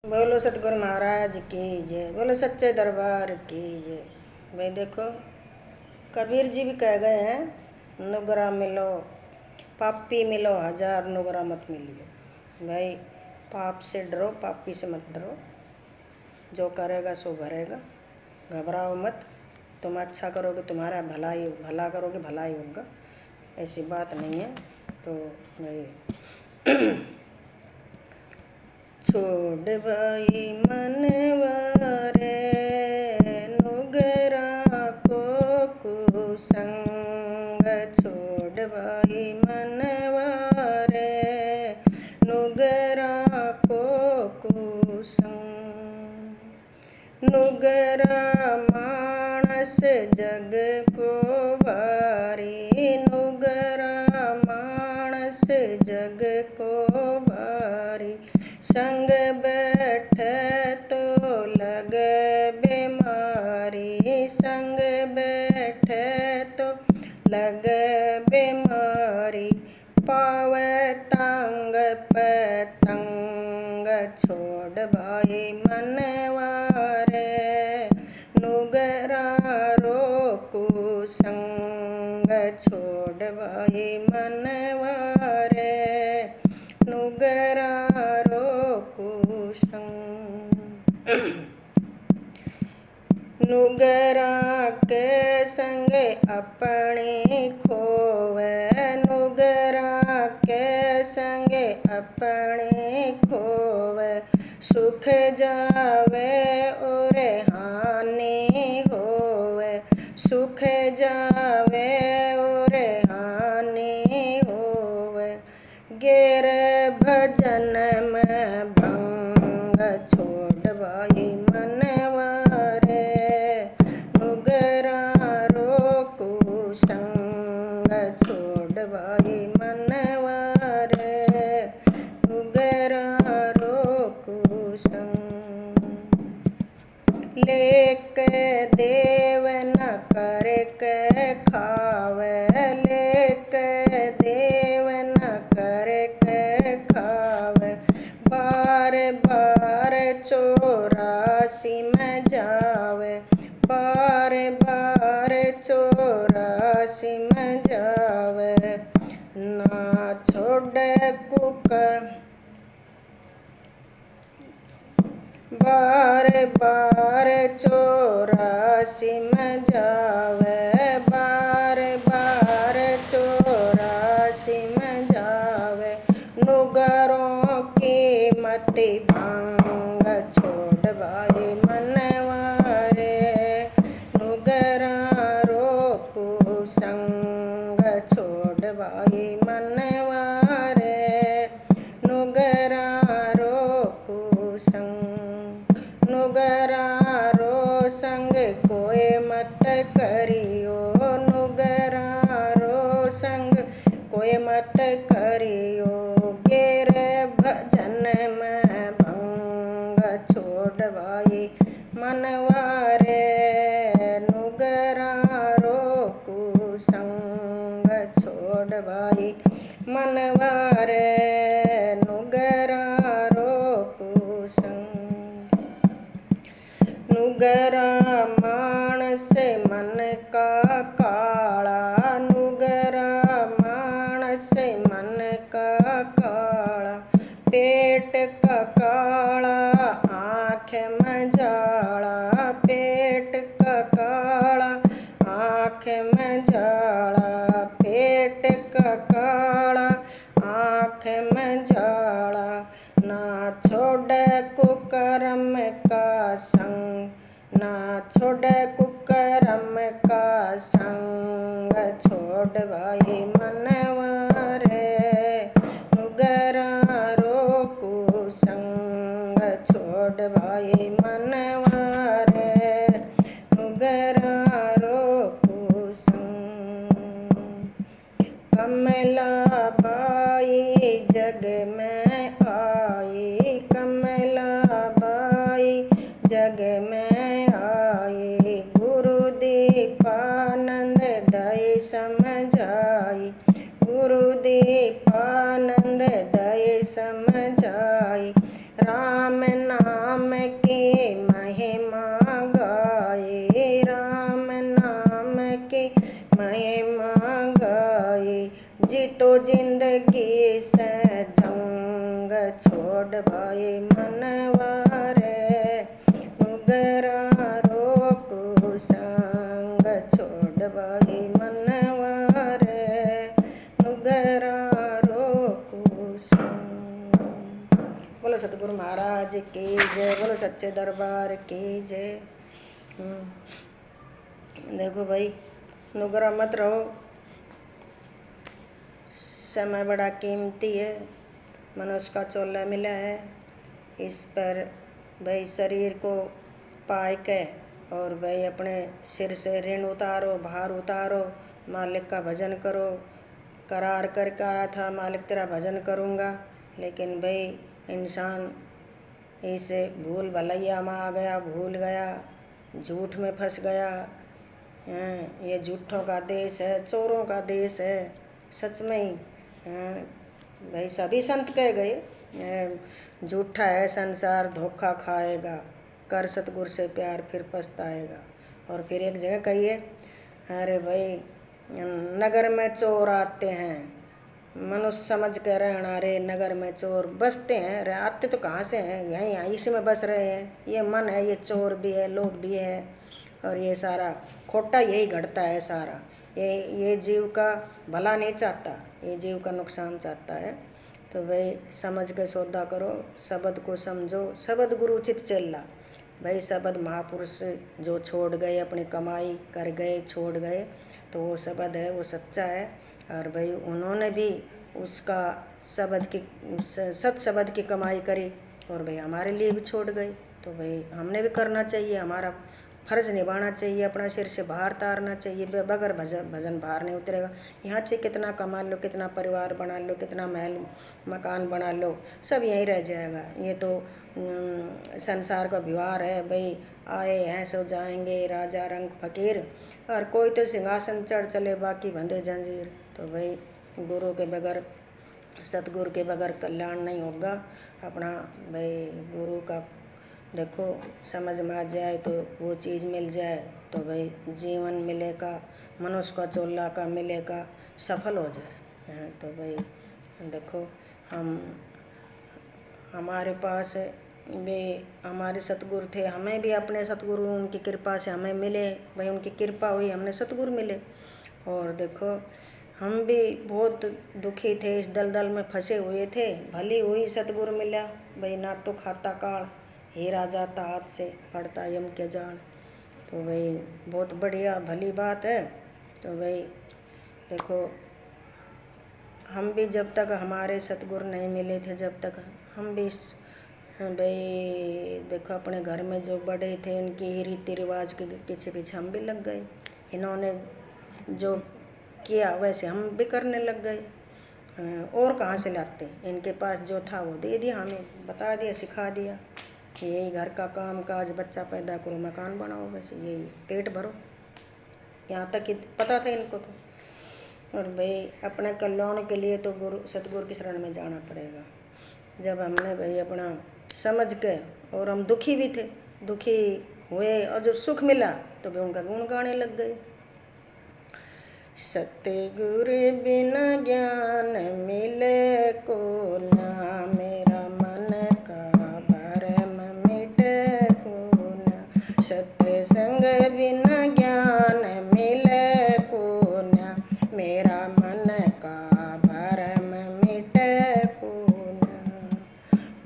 बोलो सतगुरु महाराज की जय, बोलो सच्चे दरबार की जय। भाई देखो, कबीर जी भी कह गए हैं, नुगरा मिलो पापी मिलो, 1000 नुगरा मत मिलियो। भाई पाप से डरो, पापी से मत डरो। जो करेगा सो भरेगा, घबराओ मत। तुम अच्छा करोगे तुम्हारा भला करोगे भला ही होगा, ऐसी बात नहीं है। तो भाई छोड़ भाई मनवा रे नुगरा को कुसंग, छोड़ भाई मनवा रे नुगरा को कुसंग। नुगरा मानस जग को भारी, नुगरा मानस जग को भारी। संग बैठे तो लगे बीमारी, संग बैठे तो लगे बीमारी। पावे तंग पतंग, छोड़ भाई मनवा रे नुगरा रोकू संग, छोड़ भाई मनवा रे नुगरा रोकू संग। नुगरा के संग अपने खोवे, नुगरा के संग अपने खोवे। सुख जावे और हानि होवे, सुख जावे और हानि होवे। गिर भजन में भंग, छोड़ भाई मनवा रे नुगरा रोकू संग, छोड़ भाई मनवा रे नुगरा रोकू संग। लेके देव न करके खावे, लेके देव न करके खावे। बार बार 84 में जावे, बार बार 84 में जावे। ना छोड़े कुक बार बार 84 में जावे, बार बार 84 में जावे। नुगरों की मति भांग, छोड़ भाई मनवा रे नुगरा रोकू संग, छोड़ भाई मनवा रे नुगरा रोकू संग। नुगरा रो संग कोई मत करियो, नुगरा रो संग कोई मत करियो। गिर भजन में भंग, छोड़ भाई मनवा रे नुगरा रोकू संग, छोड़ भाई मनवा रे नुगरा रोकू संग। नुगरा मानस मन का काला, नुगरा मानस मन का काला। पेट का काला आँख में जाला, पेट का काला आँख में जाला। पेट का काला आँख में जाला। ना छोड़े कुकर्म का संग, ना छोड़े कुकर्म का संग, छोड़ भाई मनवा रे नुगरा रोकू संग, छोड़ भाई मनवा रे नुगरा रोकू संग। कमला बाई जग में आई, कमला बाई जग में आई। गुरुदीपानंद दय समझाई, गुरुदीपानंद दय समझाई। राम नाम मनवारे नुगरा रोकु संग छोड़ भाई मनवारे नुगरा रोकु संग। बोलो सतगुरु महाराज की जय, बोलो सच्चे दरबार की जय। देखो भाई, नुगरा मत रहो, समय बड़ा कीमती है, मनुष्य का चोला मिला है, इस पर भाई शरीर को पाए के और भाई अपने सिर से ऋण उतारो, भार उतारो, मालिक का भजन करो। करार करके आया था मालिक तेरा भजन करूँगा, लेकिन भाई इंसान इसे भूल भलैया में आ गया, भूल गया, झूठ में फंस गया। ये झूठों का देश है, चोरों का देश है, सच में ही भाई सभी संत कह गए झूठा है संसार, धोखा खाएगा, कर सतगुरु से प्यार फिर पछताएगा। और फिर एक जगह कहिए, अरे भाई नगर में चोर आते हैं, मनुष्य समझ के रहना रे, नगर में चोर बसते हैं, अरे आते तो कहाँ से हैं, यहीं इसी में बस रहे हैं। ये मन है, ये चोर भी है, लोग भी है, और ये सारा खोटा यही घटता है सारा। ये जीव का भला नहीं चाहता, ये जीव का नुकसान चाहता है। तो भाई समझ के सौदा करो, शब्द को समझो, शब्द गुरु चित चेला। भाई शब्द महापुरुष जो छोड़ गए, अपनी कमाई कर गए, छोड़ गए, तो वो शब्द है, वो सच्चा है। और भाई उन्होंने भी उसका शब्द की सत शब्द की कमाई करी और भाई हमारे लिए भी छोड़ गए। तो भाई हमने भी करना चाहिए, हमारा फर्ज निभाना चाहिए, अपना सिर से बाहर तारना चाहिए। बगैर भजन बाहर नहीं उतरेगा। यहाँ से कितना कमा लो, कितना परिवार बना लो, कितना महल मकान बना लो, सब यहीं रह जाएगा। ये तो संसार का व्यवहार है भाई, आए हैं सो जाएंगे, राजा रंग फकीर, और कोई तो सिंहासन चढ़ चले, बाकी बंधे जंजीर। तो भाई गुरु के बगैर, सतगुरु के बगैर कल्याण नहीं होगा अपना। भाई गुरु का देखो समझ में आ जाए तो वो चीज़ मिल जाए तो भाई जीवन मिलेगा, मनुष्य का चोला का मिलेगा, सफल हो जाए। तो भाई देखो हमारे पास भी हमारे सतगुरु थे, हमें भी अपने सतगुरु उनकी कृपा से हमें मिले, भाई उनकी कृपा हुई, हमने सतगुरु मिले। और देखो हम भी बहुत दुखी थे, इस दलदल में फंसे हुए थे, भली हुई सतगुरु मिला। भाई ना तो खाता काल, हीरा जाता हाथ से, पड़ता यम के जाल। तो भाई बहुत बढ़िया भली बात है। तो भाई देखो हम भी जब तक हमारे सतगुरु नहीं मिले थे, जब तक हम भी भाई देखो अपने घर में जो बड़े थे उनकी रीति रिवाज के पीछे पीछे हम भी लग गए। इन्होंने जो किया वैसे हम भी करने लग गए। और कहाँ से लाते, इनके पास जो था वो दे दिया, हमें बता दिया, सिखा दिया, यही घर का काम काज, बच्चा पैदा करो, मकान बनाओ, बस यही पेट भरो। यहाँ तक कि पता था इनको तो। और भाई अपने कल्याण के लिए तो गुरु सतगुरु की शरण में जाना पड़ेगा। जब हमने भाई अपना समझ के, और हम दुखी भी थे, दुखी हुए और जो सुख मिला तो भाई उनका गुण गाने लग गए। सतगुरु बिना ज्ञान मिले को ना, मेरा मन का भरम मिटे को ना। सत्संग बिना ज्ञान मिले को ना, मेरा मन का भरम मिटे को ना।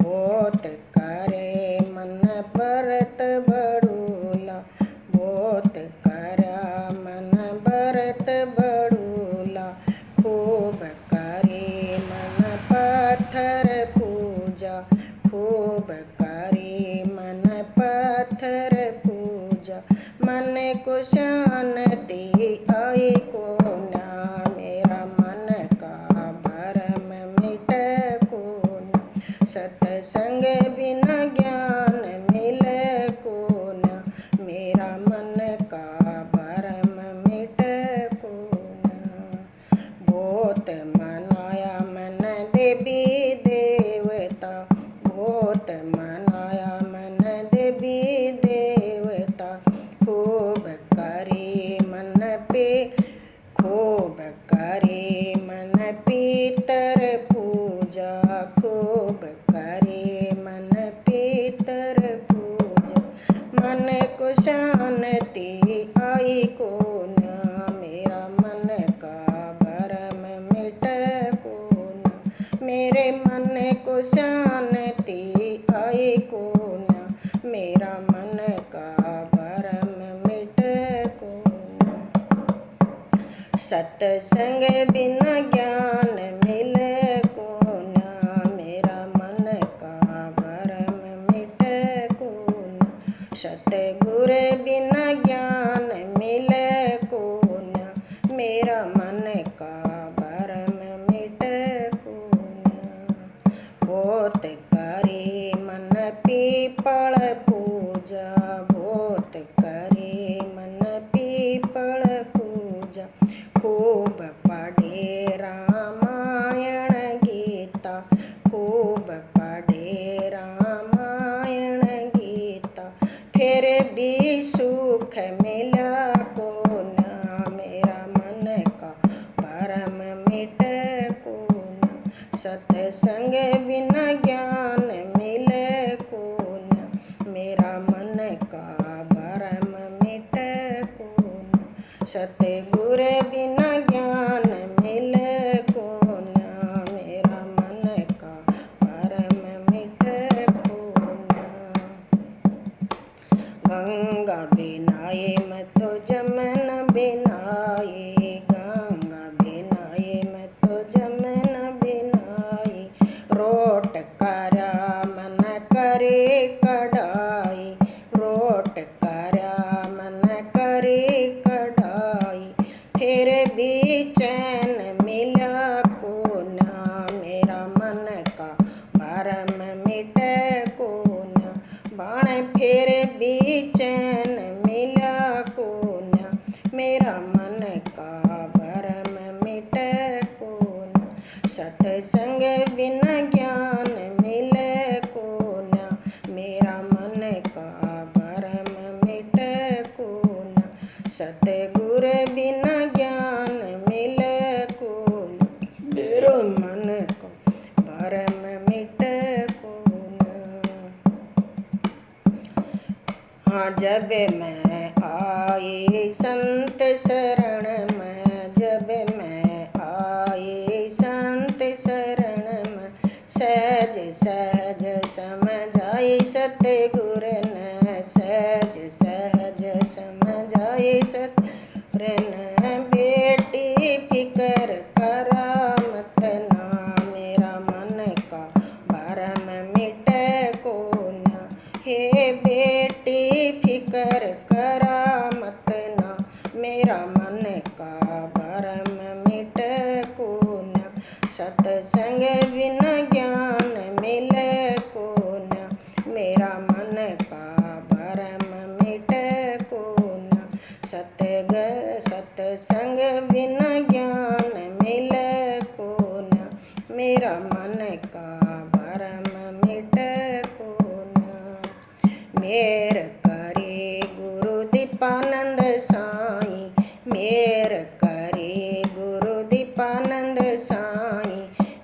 बहुत करे मन भरत बड़ूला, बहुत करा मन भरत बड़ूला। खूब करे मन पत्थर पूजा, खूब करे मन पत्थर पूजा। मन को शांति आई को ना, मेरा मन का भरम मिटे को ना। सत्संग बिना ज्ञान मिले को ना, मेरा मन का भरम मिटे को ना। बहुत मनाया मन देवी देवता, बहुत मनाया मन देवी देवता। खूब करे मन पे भीतर पूजा, मन को शांति आई को न, मेरा मन का भरम मिट को न, मेरे मन को शांति आई को न, मेरा मन का भरम मिट को न। सत्संग बिना ज्ञान मिले को न, मेरा मन का भरम मिट को न, सतगुर बिना ज्ञान मिले को न, मेरा मन का भरम मिट को न। बहुत करे मन पीपल पूजा, बहुत करे मन पीपल पूजा, खूब पढ़े रामायण गीता, खूब पढ़े रामायण गीता, फिर भी सुख मिला को न, मेरा मन का भरम मिट को न, सत्संग बिना ज्ञान मिले को न, मेरा मन का भरम मिट को न, सतगुर बिना ज्ञान मिले को न, मेरा मन का भरम मिट को न। गंगा बिनाए मैं तो जमन बिनाए, गंगा बिनाए मैं तो जमन बिनाए, रोट करा मन करे कढ़ाई, रोट करा मन करे कढ़ाई, फिर भी चैन मिला को न, मेरा मन का भरम मिट को न, बाण फिर भी चैन मिला को न, मेरा मन का भरम मिट को न, सत्संग बिना ज्ञान मिले को न, मेरा मन का भरम मिट को न, सतगुर बिना ज्ञान मिले को न, मेरा मन का भरम मिट को न। हाँ जब मैं आई संत शरण में, जब मैं आई संत शरण में, सहज सहज समझाई सतगुर ने, सहज सहज समझाई सतगुर ने, बेटी फिकर करा मत ना, मेरा मन का भरम मिट को न, हे बेटी फिकर करा मत ना, मेरा मन का भरम मिट को न, सत्संग बिना ज्ञान मिले को न, मेरा मन का भरम मिट को न, सत्संग बिना ज्ञान मिले को न, मेरा मन का भरम मिट को न। मेर करे गुरु दीपानंद साईं, मेर करे गुरु दीपानंद साईं,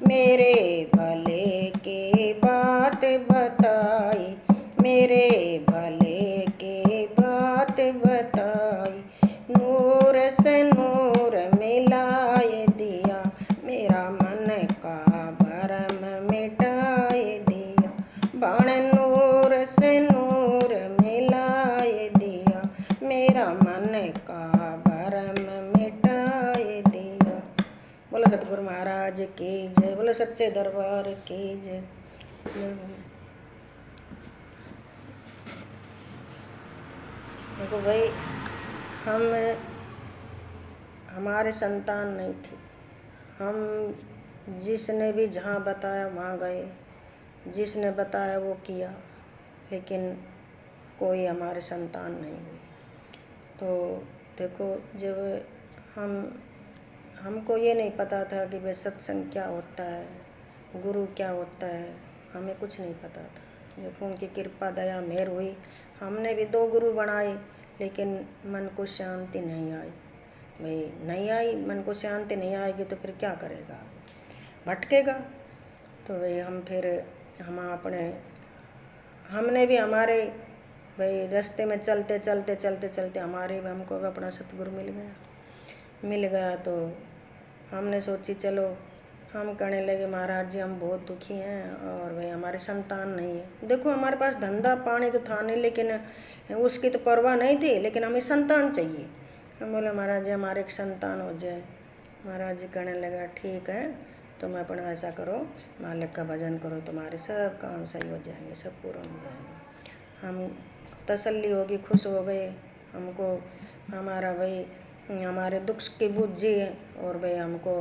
मेरे भले की बात बताई, मेरे भले की बात बताई, नूर से नूर मिलाए दिया, मेरा मन का भरम मिटाए दिया, बाण नूर से नूर मिलाए दिया, मेरा मन का भरम मिटाए दिया। बोलो सतगुरु महाराज की जय, बोलो सच्चे दरबार की जय। देखो भाई, हमारे संतान नहीं थी, हम जिसने भी जहाँ बताया वहाँ गए, जिसने बताया वो किया, लेकिन कोई हमारे संतान नहीं हुई। तो देखो, जब हमको ये नहीं पता था कि भाई सत्संग क्या होता है, गुरु क्या होता है, हमें कुछ नहीं पता था। देखो उनकी कृपा दया मेहर हुई, हमने भी 2 गुरु बनाए, लेकिन मन को शांति नहीं आई। भाई नहीं आई, मन को शांति नहीं आएगी तो फिर क्या करेगा, भटकेगा। तो भाई हम अपने हमने भी हमारे भाई रास्ते में चलते चलते चलते चलते हमारे भी हमको भी अपना सतगुरु मिल गया। तो हमने सोची चलो हम कहने लगे महाराज जी हम बहुत दुखी हैं और भाई हमारे संतान नहीं है। देखो हमारे पास धंधा पानी तो था नहीं, लेकिन उसकी तो परवाह नहीं थी, लेकिन हमें संतान चाहिए। हम बोले महाराज जी हमारे एक संतान हो जाए। महाराज जी कहने लगा ठीक है, तुम अपना ऐसा करो, मालिक का भजन करो, तुम्हारे सब काम सही हो जाएंगे, सब पूर्ण हो जाएंगे। हम तसल्ली होगी, खुश हो गए। हमको हमारा भाई हमारे दुख की बुझी और भाई हमको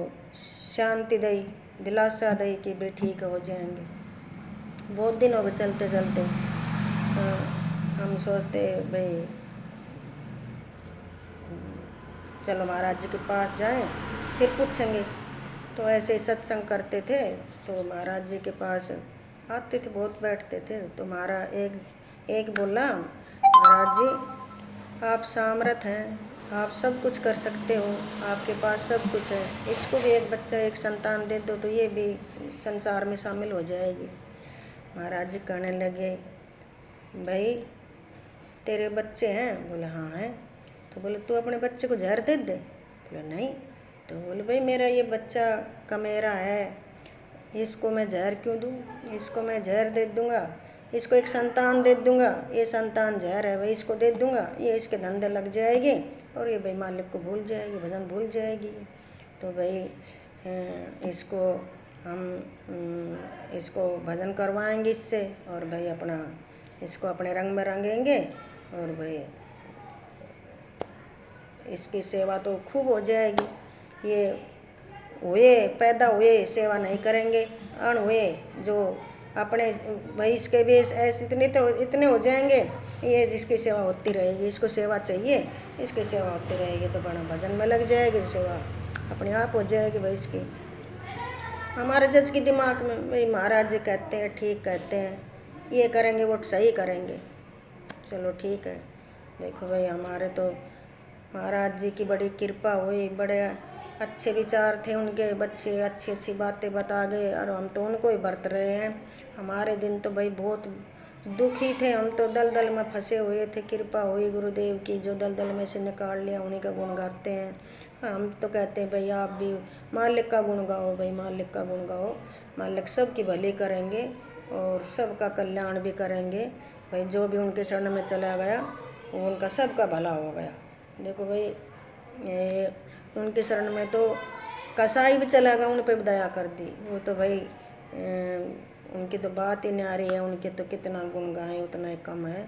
शांति दई, दिलासा दई कि भाई ठीक हो जाएंगे। बहुत दिन हो गए चलते चलते। हम सोचते भाई चलो महाराज जी के पास जाएं, फिर पूछेंगे। तो ऐसे ही सत्संग करते थे, तो महाराज जी के पास आते थे, बहुत बैठते थे। तो एक बोला महाराज जी आप सामर्थ हैं, आप सब कुछ कर सकते हो, आपके पास सब कुछ है, इसको भी एक बच्चा एक संतान दे दो तो ये भी संसार में शामिल हो जाएगी। महाराज जी कहने लगे भाई तेरे बच्चे हैं? बोले हाँ हैं। तो बोले तू अपने बच्चे को जहर दे दे? बोले नहीं। तो बोले भाई मेरा ये बच्चा कमेरा है, इसको मैं जहर क्यों दूँ, इसको मैं जहर दे दूँगा, इसको एक संतान दे दूँगा, ये संतान जहर है भाई, इसको दे दूँगा, ये इसके धंधे लग जाएगी और ये भाई मालिक को भूल जाएगी, भजन भूल जाएगी। तो भाई इसको भजन करवाएंगे इससे और भाई अपना इसको अपने रंग में रंगेंगे और भाई इसकी सेवा तो खूब हो जाएगी। ये हुए पैदा हुए सेवा नहीं करेंगे, अण हुए जो अपने भाई इसके भी ऐसे इतने हो जाएंगे, ये इसकी सेवा होती रहेगी, इसको सेवा चाहिए, इसकी सेवा होती रहेगी तो बड़ा भजन में लग जाएगी, तो सेवा अपने आप हो जाएगी भाई इसकी। हमारे जज के दिमाग में भाई महाराज जी कहते हैं ठीक कहते हैं, ये करेंगे वो सही करेंगे, चलो ठीक है। देखो भाई हमारे तो महाराज जी की बड़ी कृपा हुई, बड़े अच्छे विचार थे उनके, बच्चे अच्छी अच्छी बातें बता गए और हम तो उनको ही बरत रहे हैं। हमारे दिन तो भाई बहुत दुखी थे, हम तो दलदल में फंसे हुए थे। कृपा हुई गुरुदेव की, जो दलदल में से निकाल लिया, उन्हीं का गुण गाते हैं। और हम तो कहते हैं भाई आप भी मालिक का गुण गाओ, भाई मालिक का गुण गाओ, मालिक सबकी भली करेंगे और सबका कल्याण भी करेंगे। भाई जो भी उनके शरण में चला गया वो उनका सबका भला हो गया। देखो भाई उनके शरण में तो कसाई भी चला गया, उन पर भी दया कर दी। वो तो भाई उनकी तो बात ही न्यारी है, उनके तो कितना गुण गाएं उतना ही कम है।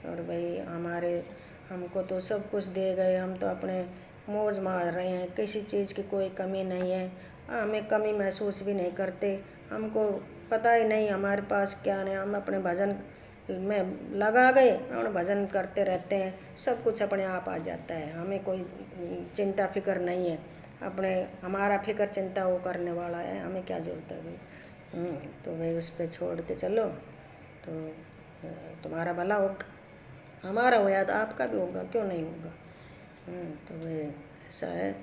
और भाई हमको तो सब कुछ दे गए, हम तो अपने मौज मार रहे हैं, किसी चीज़ की कोई कमी नहीं है, हमें कमी महसूस भी नहीं करते। हमको पता ही नहीं हमारे पास क्या नहीं, हम अपने भजन में लगा गए और भजन करते रहते हैं, सब कुछ अपने आप आ जाता है। हमें कोई चिंता फिक्र नहीं है, अपने हमारा फिक्र चिंता वो करने वाला है, हमें क्या जरूरत है भाई। तो भाई उस पर छोड़ के चलो तो तुम्हारा भला होगा, हमारा होया तो आपका भी होगा, क्यों नहीं होगा। तो भाई ऐसा है।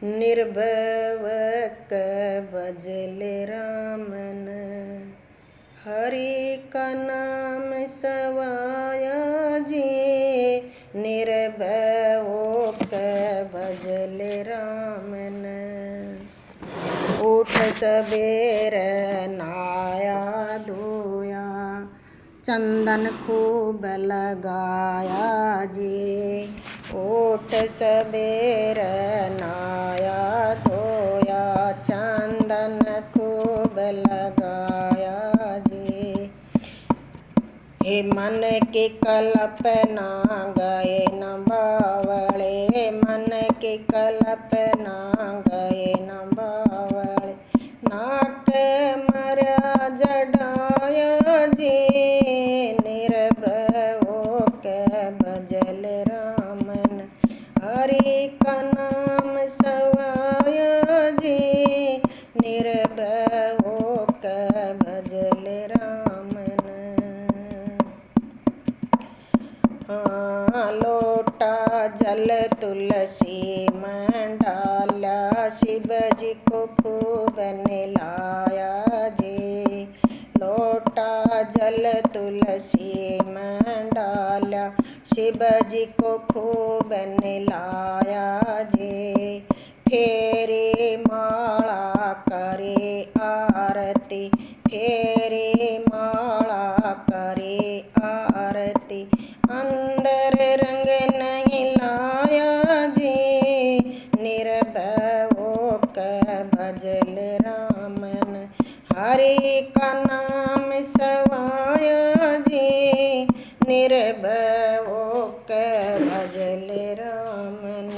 निर्भव भजले रामन, हरि का नाम सवाया जी। निर्भव भजले रामन, उठ सबेर नाया धोया, चंदन खूब लगाया जी। उठ सबेर नाया धोया, चंदन खूब लगाया जी। हे मन की कल्पना गए न बावले, मन की कल्पना गए न बावले। नाट मरा जडाया जी, निर्भव भजल रामन, हरि का नाम सवाया जी। निर्भव भजल रामन, हाँ लोटा जल तुलसी में डाला, शिव जी को खूब नहलाया जी। लोटा जल तुलसी में डाला, शिव जी को खूब नहलाया जी। फेरे माला करे आरती, फेरे माला करे आरती, अंदर रंग नहीं लाया जी। निर्भय होकर भजल रामन, हरि का नाम सवाया जी। निर्भय होकर भजल रामन,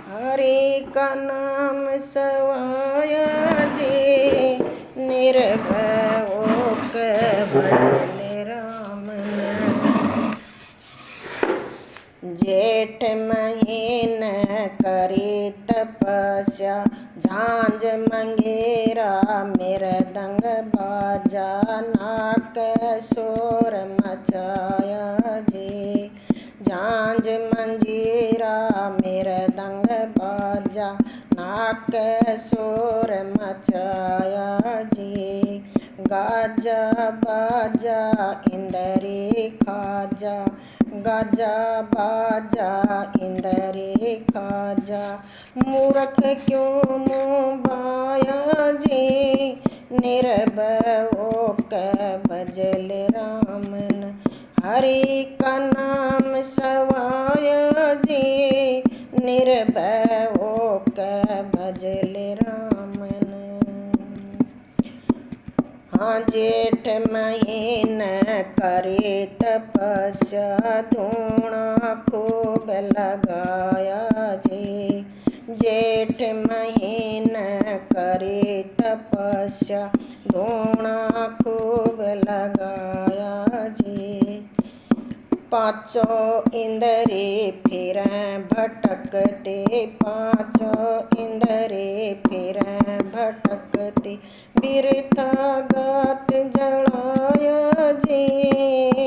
हरि का नाम सवाया जी। निर्भय होकर भजल रामन। जेठ महीन करी तपस्या, झांझ मंगेरा मृदंग बाजा, नाक शोर मचाया जी। झांझ मंजीरा मृदंग बाजा, नाक शोर मचाया जी। गाजा बाजा इंदरी खाजा, गाजा बाजा इंदरी खाजा, मूर्ख क्यों मुँह बाया जी। निर्भय होकर भजल रामन, हरि का नाम सवाया जी। निर्भय होकर भजल रामन। हाँ जेठ महीन करे तपस्या, धूना खूब लगाया जी। जेठ महीन करे तपस्या, धूना खूब लगाया जी। पांचों इंद्री फिरें भटकते, पांचों इंद्री फिरें भटकते, बिरथा गात जलाया जी।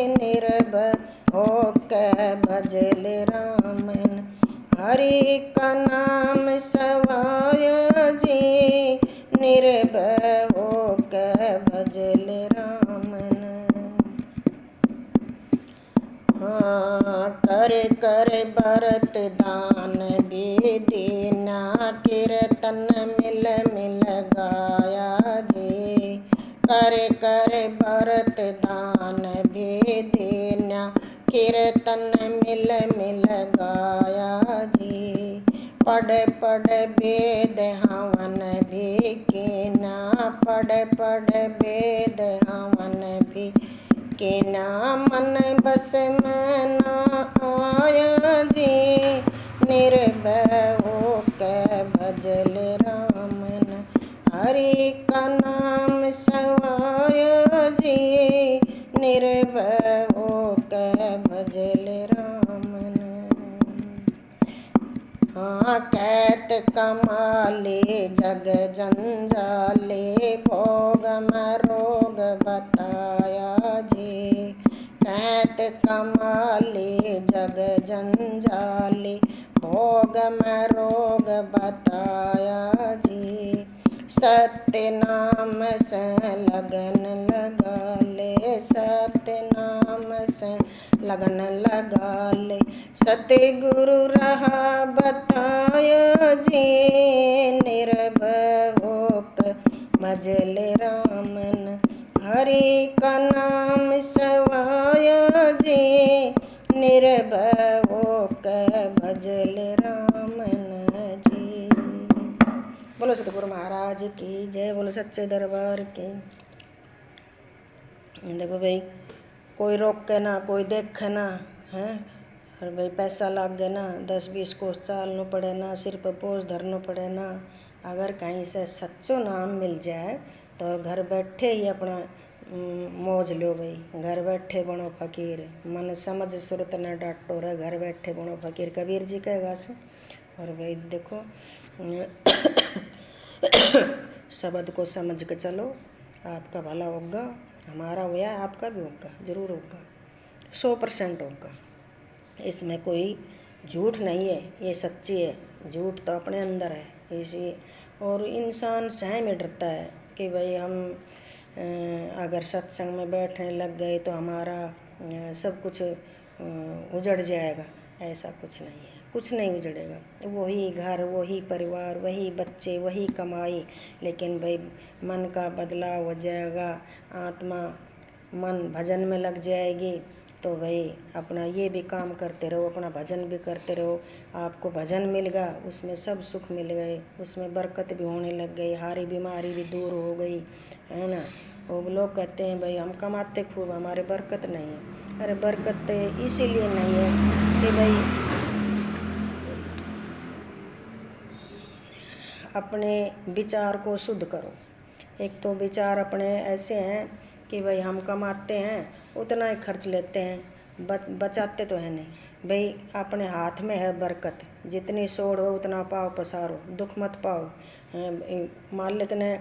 निर्भय होकर भजल रामन, हरि का नाम सवाया जी। निर्भय होकर भजल रामन। हाँ कर कर भरत दान विधि, ना कीर्तन मिल मिल गाया जी। कर कर भरत दान विधि, ना कीर्तन मिल मिल गाया जी। पढ़ पढ़ वेद हवन भी कीना, पढ़ पढ़ वेद हवन भी के ना, मन बस में ना आया जी। निर्भय होकर भजल रामन, हरि का नाम सवाया जी। निर्भय होकर भजल रामन। हाँ कैत कमाले जग जंजाले, भोग में रोग बताया जी। कैत कमाले जग जंजाले, भोग में रोग बताया जी। सत्य नाम से लगन लगा ले, सत्य नाम से लगन लगा ले, सतगुरु रहा बताया जी। निर्भय होकर भजल रामन, हरि का नाम सवाया जी। निर्भय होकर भजल रामन जी। बोलो सतगुरु महाराज की जय, बोलो सच्चे दरबार की। देखो भाई, कोई रोक के ना, कोई देखे ना है, और भाई पैसा लाग गया ना, 10-20 कोस चालना पड़े ना, सिर पर बोझ धरना पड़े ना। अगर कहीं से सच्चो नाम मिल जाए तो घर बैठे ही अपना मौज लो भाई। घर बैठे बनो फकीर, मन समझ सुरत न डाटो रे, घर बैठे बनो फकीर, कबीर जी कहेगा से। और भाई देखो शब्द को समझ के चलो, आपका भला होगा, हमारा हुआ आपका भी होगा, जरूर होगा, 100% होगा। इसमें कोई झूठ नहीं है, ये सच्ची है। झूठ तो अपने अंदर है इसी। और इंसान स्वयं में डरता है कि भाई हम अगर सत्संग में बैठने लग गए तो हमारा सब कुछ उजड़ जाएगा। ऐसा कुछ नहीं है, कुछ नहीं उजड़ेगा। वही घर, वही परिवार, वही बच्चे, वही कमाई, लेकिन भाई मन का बदलाव हो जाएगा। आत्मा मन भजन में लग जाएगी तो भाई अपना ये भी काम करते रहो, अपना भजन भी करते रहो। आपको भजन मिल गया, उसमें सब सुख मिल गए, उसमें बरकत भी होने लग गई, हारी बीमारी भी दूर हो गई, है ना। वो लोग कहते हैं भाई हम कमाते खूब, हमारे बरकत नहीं है। अरे बरकत इसीलिए नहीं है कि भाई अपने विचार को शुद्ध करो। एक तो विचार अपने ऐसे हैं कि भाई हम कमाते हैं उतना ही खर्च लेते हैं, बचाते तो है नहीं। भाई अपने हाथ में है बरकत, जितनी सोड़ हो उतना पाओ पसारो, दुख मत पाओ। मालिक ने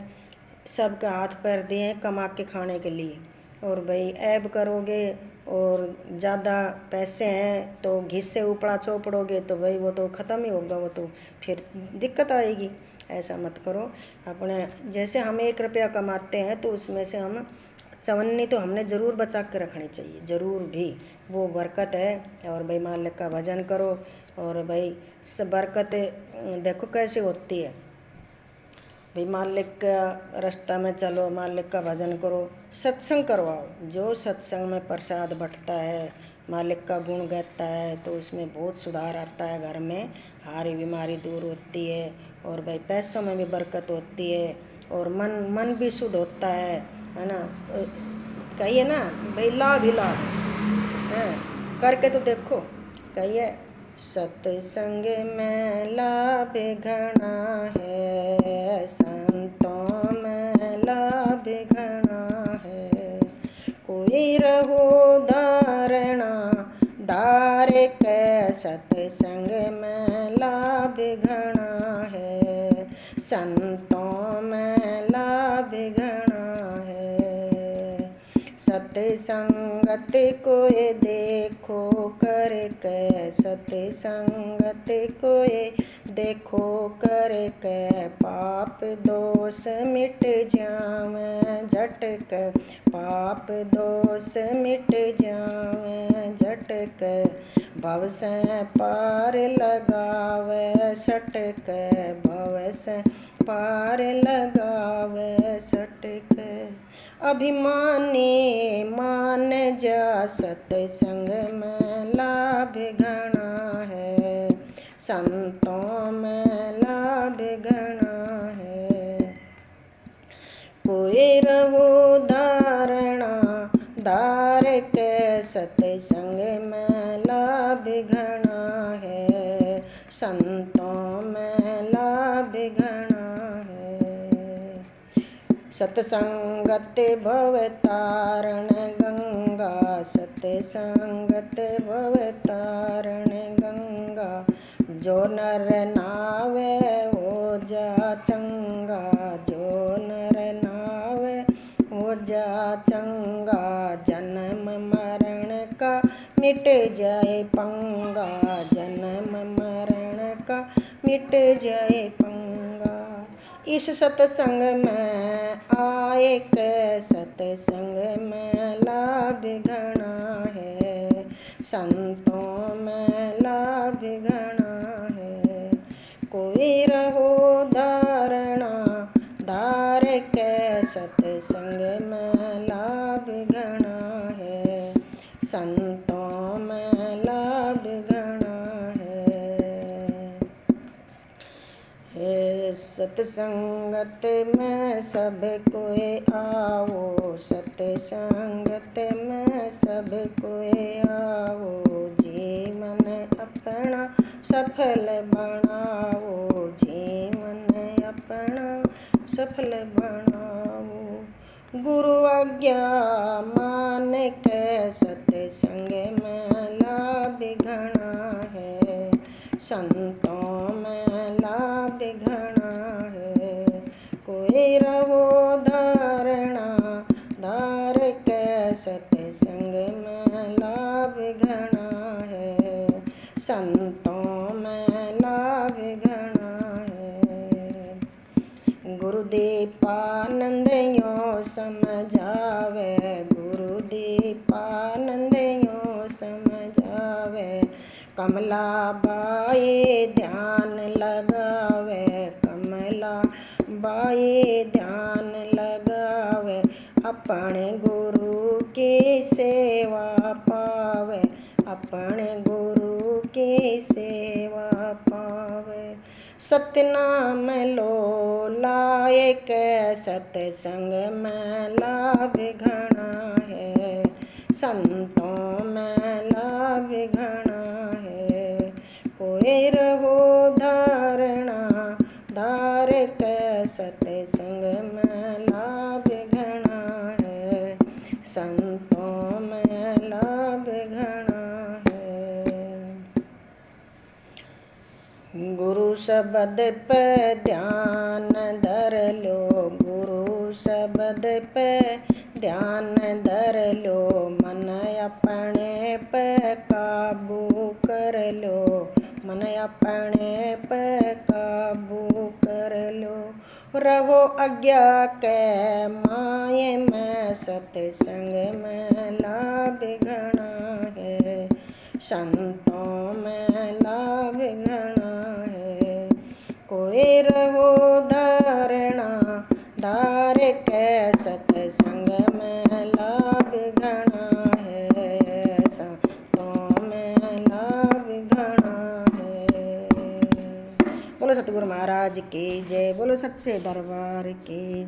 सबका हाथ पैर दिए हैं कमा के खाने के लिए, और भाई ऐब करोगे और ज़्यादा पैसे हैं तो घिस से उपड़ा चौपड़ोगे तो भाई वो तो ख़त्म ही होगा, वो तो फिर दिक्कत आएगी। ऐसा मत करो। अपने जैसे हम 1 रुपया कमाते हैं तो उसमें से हम 54 तो हमने ज़रूर बचा के रखनी चाहिए, ज़रूर भी, वो बरकत है। और भाई मालिक का भजन करो। और भाई सब बरकत देखो कैसे होती है। भाई मालिक का रास्ता में चलो, मालिक का भजन करो, सत्संग करवाओ। जो सत्संग में प्रसाद बंटता है, मालिक का गुण गाता है तो उसमें बहुत सुधार आता है। घर में हारी बीमारी दूर होती है, और भाई पैसों में भी बरकत होती है, और मन भी शुद्ध होता है ना। कहिए ना भाई लाभ ही लाभ है, करके तो देखो। कहिए सत्संग में लाभ घना है, संतों में लाभ घना है। कोई रहो धारणा धार के, सत्संग में लाभ घना है, संतों में लाभ घना है। सत्संगत को ये देखो करके, सत्संगत को ये देखो करके, पाप दोष मिट जावे झटक, पाप दोष मिट जावे झटक, भव से पार लगावे सटक, भव से पार लगावे सटक। अभिमानी मान जा, सत्संग में लाभ घना है, संतों में लाभ घना है। कोई रहो धारणा धार के, सत्संग में लाभ घना है, संतों में लाभ घना है। सत्संगत भव तारण गंगा, सत्संगत भव तारण गंगा, जो नर नावे हो जा चंगा, जो नर नावे हो जा चंगा, जन्म मरण का मिट जाए पंगा, जन्म मरण का मिट जाए पंगा। इस सत्संग में आए के, सत्संग में लाभ घना है, संतों में लाभ घना है। कोई रहो धारणा धार के, सत्संग में लाभ घना है, संतों में लाभ घना है। सत्संगत में सब कोई आओ, सत्संगत में सब कोई आओ, जीवन अपना सफल बनाओ, जीवन अपना सफल बनाओ। गुरु आज्ञा मान के, सत्संग में लाभ घना है, संतों में लाभ घना है। कोई रहो धारणा धार के, सत्संग में लाभ घना है, संतों में लाभ घना है। गुरुदीपानंद यों समझावे, गुरुदीपानंद यों समझावे, कमला बाई ध्यान लगावे, कमला बाई ध्यान लगावे, अपने गुरु की सेवा पावे, अपने गुरु की सेवा पावे। सतनाम लो लाए के सत्संग में लाभ घना है, संतों में लाभ घना है। कोई रहो धारणा धार के सत्संग में लाभ घना है, संतों में लाभ घना है। गुरु शब्द पे ध्यान धर लो, गुरु शब्द पे ध्यान धर लो, मन अपने पे काबू कर लो, मन अपने पे काबू कर लो। रहो आज्ञा के माये में सत्संग में लाभ घना है, संतों में लाभ घना है। कोई रहो धारणा धार के सत्संग में लाभ घना है, संतों में लाभ घना है। बोलो सतगुरु महाराज की जय, बोलो सच्चे दरबार की।